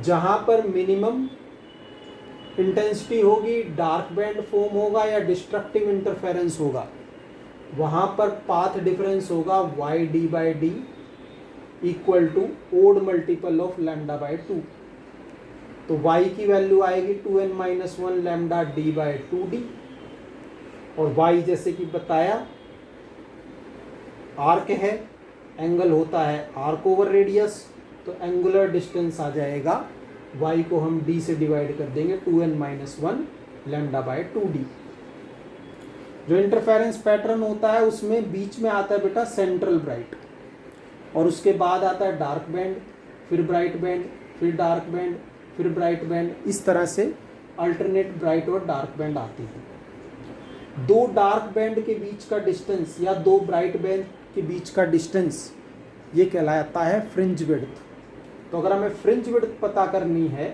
जहाँ पर minimum intensity होगी, डार्क बैंड फॉर्म होगा या डिस्ट्रक्टिव इंटरफेरेंस होगा, वहाँ पर पाथ डिफरेंस होगा y d by d equal to odd multiple of lambda by 2। तो y की वैल्यू आएगी 2n-1 lambda D by 2d, और y जैसे कि बताया आर्क है, एंगल होता है आर्क ओवर रेडियस, तो एंगुलर डिस्टेंस आ जाएगा y को हम d से डिवाइड कर देंगे 2n-1 लैम्डा बाई 2d। जो इंटरफेरेंस पैटर्न होता है उसमें बीच में आता है बेटा सेंट्रल ब्राइट, और उसके बाद आता है डार्क बैंड, फिर ब्राइट बैंड, फिर डार्क बैंड, फिर ब्राइट बैंड। इस तरह से अल्टरनेट ब्राइट और डार्क बैंड आती है। दो डार्क बैंड के बीच का डिस्टेंस या दो ब्राइट बैंड के बीच का डिस्टेंस ये कहलाता है फ्रिंज विड्थ। तो अगर हमें फ्रिंज विड्थ पता करनी है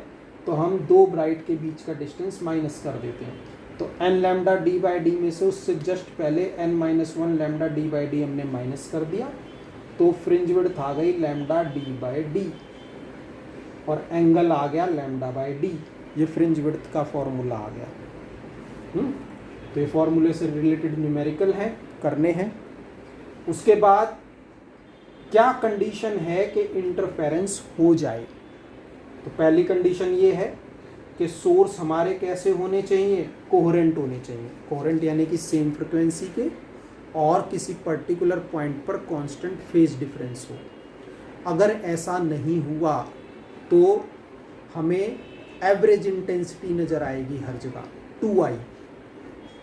तो हम दो ब्राइट के बीच का डिस्टेंस माइनस कर देते हैं। तो n lambda D by D में से उससे जस्ट पहले n-1 lambda D by D हमने माइनस कर दिया, तो फ्रिंज विड्थ आ गई लैम्डा डी बाई डी और एंगल आ गया लैम्डा बाई डी। ये फ्रिंज विड्थ का फॉर्मूला आ गया। तो ये फॉर्मूले से रिलेटेड न्यूमेरिकल है, करने हैं। उसके बाद क्या कंडीशन है कि इंटरफेरेंस हो जाए? तो पहली कंडीशन ये है कि सोर्स हमारे कैसे होने चाहिए, कोहेरेंट होने चाहिए। कोहेरेंट यानी कि सेम फ्रिक्वेंसी के और किसी पर्टिकुलर पॉइंट पर कांस्टेंट फेज डिफरेंस हो। अगर ऐसा नहीं हुआ तो हमें एवरेज इंटेंसिटी नज़र आएगी हर जगह 2i,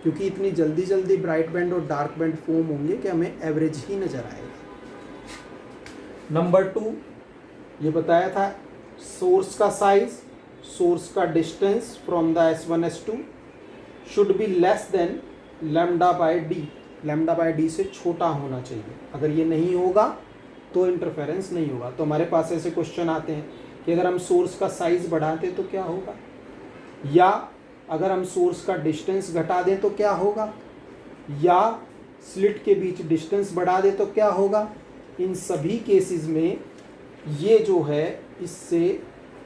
क्योंकि इतनी जल्दी जल्दी ब्राइट बैंड और डार्क बैंड फॉर्म होंगे कि हमें एवरेज ही नज़र आएगा। नंबर 2 ये बताया था, सोर्स का साइज, सोर्स का distance from the S1 S2 should be less than lambda by D, lambda by D से छोटा होना चाहिए। अगर ये नहीं होगा तो इंटरफेरेंस नहीं होगा। तो हमारे पास ऐसे क्वेश्चन आते हैं कि अगर हम सोर्स का साइज बढ़ा दें तो क्या होगा, या अगर हम सोर्स का डिस्टेंस घटा दें तो क्या होगा, या स्लिट के बीच डिस्टेंस बढ़ा दें तो क्या होगा। इन सभी केसेस में ये जो है इससे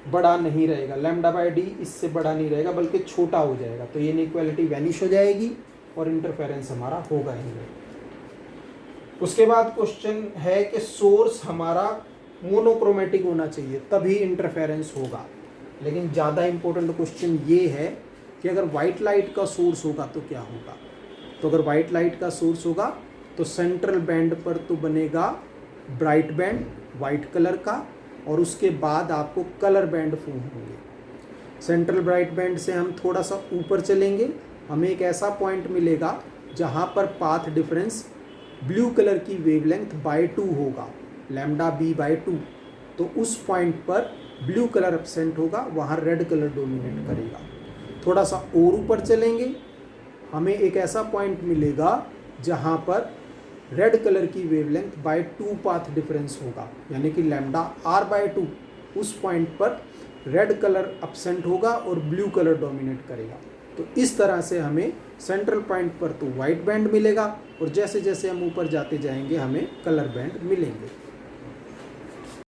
बड़ा नहीं रहेगा, लैम्डा बाई डी इससे बड़ा नहीं रहेगा बल्कि छोटा हो जाएगा। तो ये इनइक्वालिटी वैनिश हो जाएगी और इंटरफेरेंस हमारा होगा ही नहीं। उसके बाद क्वेश्चन है कि सोर्स हमारा मोनोक्रोमेटिक होना चाहिए तभी इंटरफेरेंस होगा। लेकिन ज़्यादा इम्पोर्टेंट क्वेश्चन ये है कि अगर वाइट लाइट का सोर्स होगा तो क्या होगा। तो अगर वाइट लाइट का सोर्स होगा तो सेंट्रल बैंड पर तो बनेगा ब्राइट बैंड वाइट कलर का, और उसके बाद आपको कलर बैंड फॉर्म होंगे। सेंट्रल ब्राइट बैंड से हम थोड़ा सा ऊपर चलेंगे, हमें एक ऐसा पॉइंट मिलेगा जहाँ पर पाथ डिफरेंस ब्लू कलर की वेवलेंथ बाई 2 होगा, लैम्डा बी बाई 2। तो उस पॉइंट पर ब्लू कलर एब्सेंट होगा, वहाँ रेड कलर डोमिनेट करेगा। थोड़ा सा और ऊपर चलेंगे, हमें एक ऐसा पॉइंट मिलेगा जहाँ पर रेड कलर की वेवलेंथ बाई 2 पाथ डिफरेंस होगा, यानी कि लैम्डा आर बाई 2। उस पॉइंट पर रेड कलर एब्सेंट होगा और ब्लू कलर डोमिनेट करेगा। तो इस तरह से हमें सेंट्रल पॉइंट पर तो वाइट बैंड मिलेगा, और जैसे जैसे हम ऊपर जाते जाएंगे हमें कलर बैंड मिलेंगे।